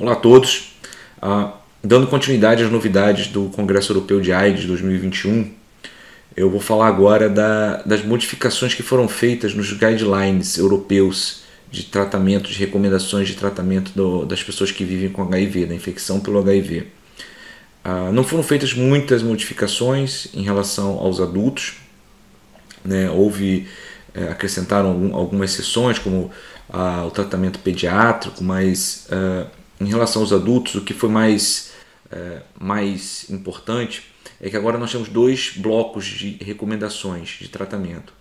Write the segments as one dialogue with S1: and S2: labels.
S1: Olá a todos. Dando continuidade às novidades do Congresso Europeu de AIDS 2021, eu vou falar agora das modificações que foram feitas nos guidelines europeus de tratamento, de recomendações de tratamento das pessoas que vivem com HIV, da infecção pelo HIV. Não foram feitas muitas modificações em relação aos adultos, né? Acrescentaram algumas exceções, como o tratamento pediátrico, mas em relação aos adultos, o que foi mais importante é que agora nós temos dois blocos de recomendações de tratamento,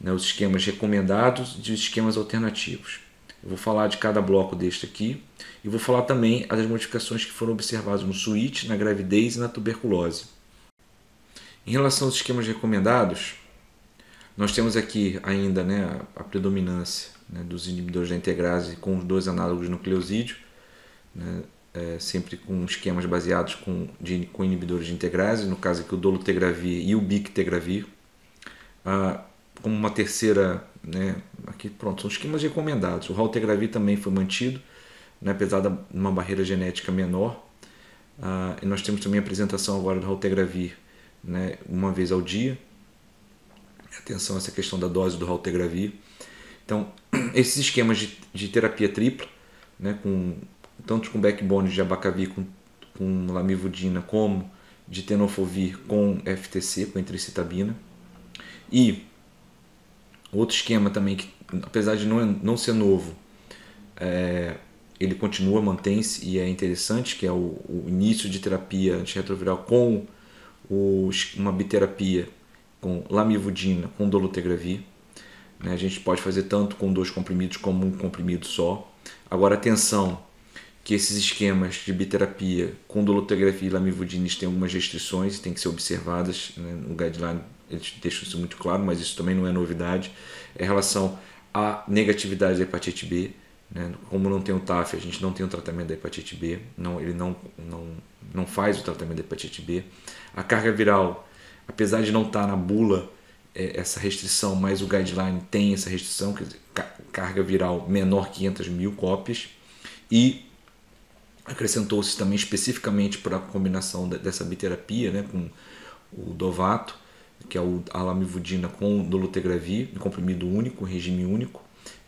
S1: né? Os esquemas recomendados e os esquemas alternativos. Eu vou falar de cada bloco deste aqui e vou falar também das modificações que foram observadas no SWIT, na gravidez e na tuberculose. Em relação aos esquemas recomendados, nós temos aqui ainda, né, a predominância, né, dos inibidores da integrase com os dois análogos de nucleosídeo, né, sempre com esquemas baseados com inibidores de integrase, no caso aqui o dolutegravir e o bictegravir. Como uma terceira, né, aqui pronto, são esquemas recomendados. O raltegravir também foi mantido, né, apesar de uma barreira genética menor. E nós temos também a apresentação agora do raltegravir, né, uma vez ao dia. Atenção a essa questão da dose do raltegravir. Então, esses esquemas de terapia tripla, né, tanto com backbone de abacavir com lamivudina, como de tenofovir com FTC, com entricitabina. E outro esquema também, que apesar de não ser novo, ele continua, mantém-se e é interessante, que é o início de terapia antirretroviral com uma biterapia com lamivudina, com dolutegravir. A gente pode fazer tanto com 2 comprimidos como um comprimido só. Agora, atenção, que esses esquemas de biterapia com dolutegravir e lamivudina têm algumas restrições e têm que ser observadas, né? No guideline eles deixam isso muito claro, mas isso também não é novidade. Em relação à negatividade da hepatite B, né? Como não tem o TAF, a gente não tem o tratamento da hepatite B, ele não faz o tratamento da hepatite B. A carga viral, apesar de não estar na bula essa restrição, mas o guideline tem essa restrição, quer dizer, carga viral menor que 500.000 cópias, e acrescentou-se também especificamente para a combinação dessa biterapia, né, com o Dovato, que é a lamivudina com dolutegravir, em comprimido único, regime único,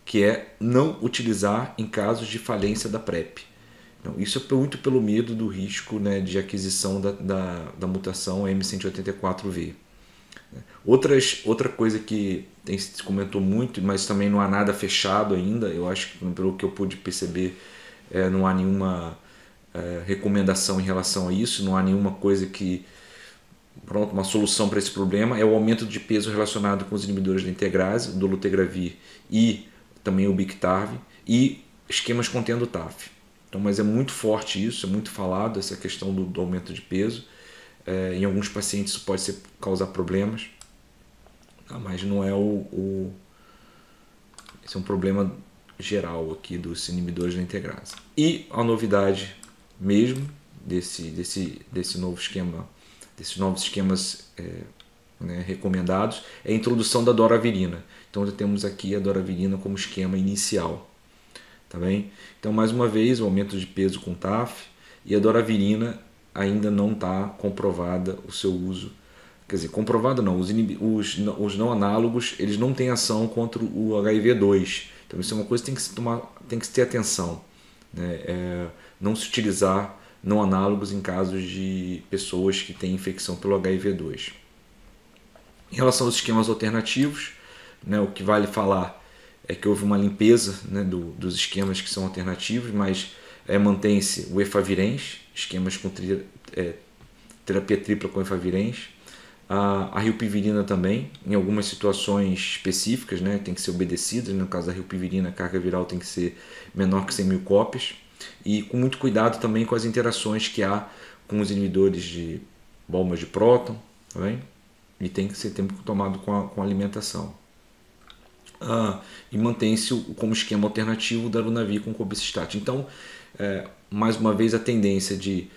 S1: que é não utilizar em casos de falência da PrEP. Então, isso é muito pelo medo do risco, né, de aquisição da mutação M184V. Outra coisa que se comentou muito, mas também não há nada fechado ainda, eu acho que pelo que eu pude perceber, não há nenhuma recomendação em relação a isso, não há nenhuma coisa uma solução para esse problema, é o aumento de peso relacionado com os inibidores da integrase, o dolutegravir e também o Biktarvy, e esquemas contendo TAF. Então, mas é muito forte isso, é muito falado, essa questão do aumento de peso. Em alguns pacientes isso pode causar problemas, mas não é esse é um problema geral aqui dos inibidores da integrase. E a novidade mesmo desse novo esquema, desses novos esquemas né, recomendados, é a introdução da doravirina. Então temos aqui a doravirina como esquema inicial. Tá bem? Então, mais uma vez, o aumento de peso com TAF, e a doravirina ainda não está comprovada o seu uso. Quer dizer, comprovado não, os não análogos, eles não têm ação contra o HIV-2. Então isso é uma coisa que tem que ter atenção, né? Não se utilizar não análogos em casos de pessoas que têm infecção pelo HIV-2. Em relação aos esquemas alternativos, né, o que vale falar é que houve uma limpeza, né, dos esquemas que são alternativos, mas mantém-se o efavirenz, esquemas com terapia tripla com efavirenz, a rilpivirina também, em algumas situações específicas, né, tem que ser obedecida. No caso da rilpivirina, a carga viral tem que ser menor que 100.000 cópias, e com muito cuidado também com as interações que há com os inibidores de bombas de próton, tá bem? E tem que ser tomado com alimentação. E mantém-se como esquema alternativo da darunavir com cobicistat. Então, mais uma vez, a tendência de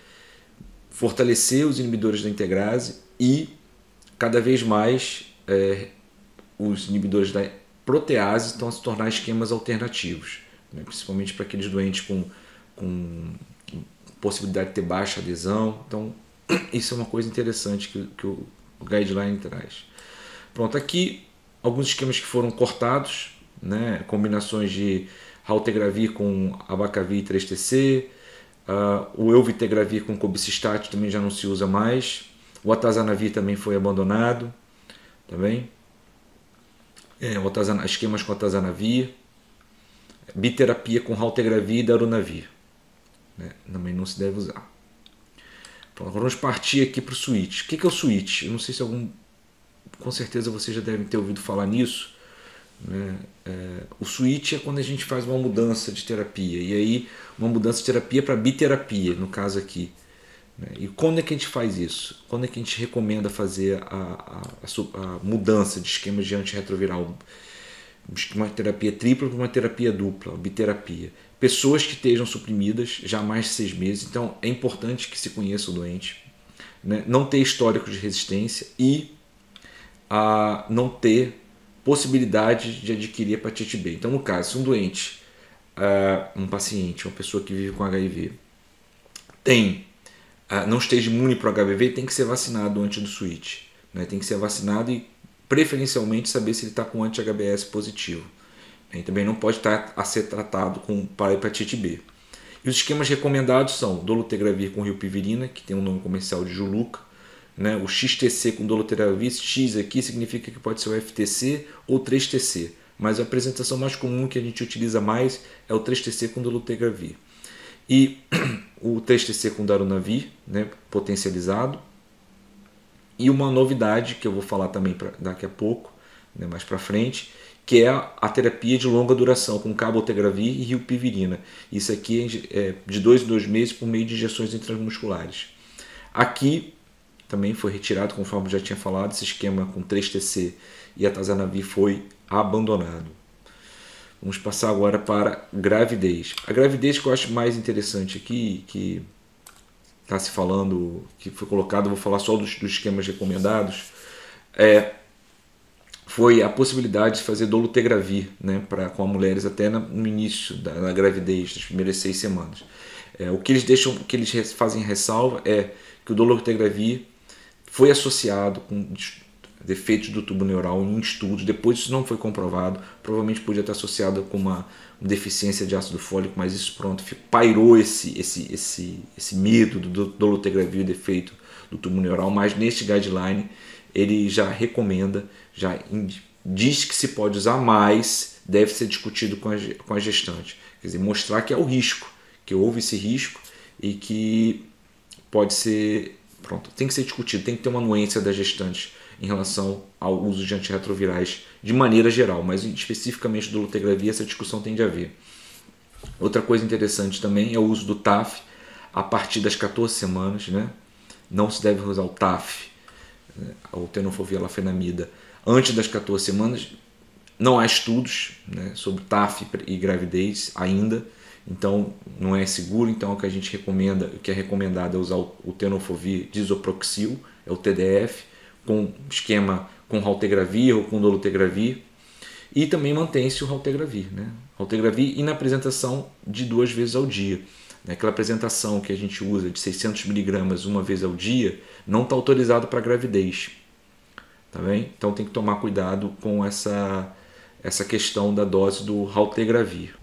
S1: fortalecer os inibidores da integrase e cada vez mais os inibidores da protease estão a se tornar esquemas alternativos, né? Principalmente para aqueles doentes com com possibilidade de ter baixa adesão. Então, isso é uma coisa interessante que o guideline traz. Pronto, aqui alguns esquemas que foram cortados, né? Combinações de raltegravir com abacavir 3TC, o elvitegravir com cobicistat também já não se usa mais, o atazanavir também foi abandonado, tá bem? Esquemas com atazanavir, biterapia com raltegravir e darunavir, né? Também não se deve usar. Pronto, vamos partir aqui para o switch. O que é o switch? Eu não sei se com certeza vocês já devem ter ouvido falar nisso, né? O switch é quando a gente faz uma mudança de terapia, e aí uma mudança de terapia para biterapia, no caso aqui, né? E quando é que a gente faz isso? Quando é que a gente recomenda fazer a mudança de esquemas de antirretroviral? Uma terapia tripla para uma terapia dupla, biterapia. Pessoas que estejam suprimidas já há mais de 6 meses, então é importante que se conheça o doente, né? Não ter histórico de resistência e não ter possibilidade de adquirir hepatite B. Então, no caso, se um doente, um paciente, uma pessoa que vive com HIV, não esteja imune para o HBV, tem que ser vacinado antes do switch, né? Tem que ser vacinado e preferencialmente saber se ele está com anti-HBS positivo. E também não pode estar a ser tratado para hepatite B. E os esquemas recomendados são dolutegravir com rilpivirina, que tem um nome comercial de Juluca, né? O XTC com dolutegravir, X aqui significa que pode ser o FTC ou 3TC, mas a apresentação mais comum que a gente utiliza mais é o 3TC com dolutegravir. E o 3TC com darunavir, né? Potencializado. E uma novidade que eu vou falar também daqui a pouco, né? Mais para frente, que é a terapia de longa duração com cabotegravir e rilpivirina. Isso aqui é de 2 em 2 meses por meio de injeções intramusculares. Aqui também foi retirado, conforme eu já tinha falado, esse esquema com 3TC e atazanavir foi abandonado. Vamos passar agora para gravidez. A gravidez que eu acho mais interessante aqui, que está se falando, que foi colocado, eu vou falar só dos esquemas recomendados, foi a possibilidade de fazer dolutegravir, né, com as mulheres até no início da gravidez, das primeiras 6 semanas. O que eles fazem ressalva é que o dolutegravir foi associado com defeitos do tubo neural em estudos, depois isso não foi comprovado, provavelmente podia estar associado com uma deficiência de ácido fólico, mas isso pronto, pairou esse medo do dolutegravir, defeito do tubo neural, mas neste guideline ele já recomenda, já diz que se pode usar, mas deve ser discutido com a gestante, quer dizer, mostrar que é o risco, que houve esse risco e que pode ser, pronto, tem que ser discutido, tem que ter uma anuência das gestantes em relação ao uso de antirretrovirais de maneira geral, mas especificamente do dolutegravir essa discussão tem de haver. Outra coisa interessante também é o uso do TAF a partir das 14 semanas, né? Não se deve usar o TAF, ou tenofovir lafenamida, antes das 14 semanas. Não há estudos, né, sobre TAF e gravidez ainda, então não é seguro. Então o que a gente recomenda, o que é recomendado é usar o tenofovir disoproxil, é o TDF, com esquema com raltegravir ou com dolutegravir, e também mantém-se o raltegravir, né? Raltegravir e na apresentação de 2 vezes ao dia. Aquela apresentação que a gente usa de 600 mg uma vez ao dia não está autorizado para gravidez, tá bem? Então tem que tomar cuidado com essa questão da dose do raltegravir.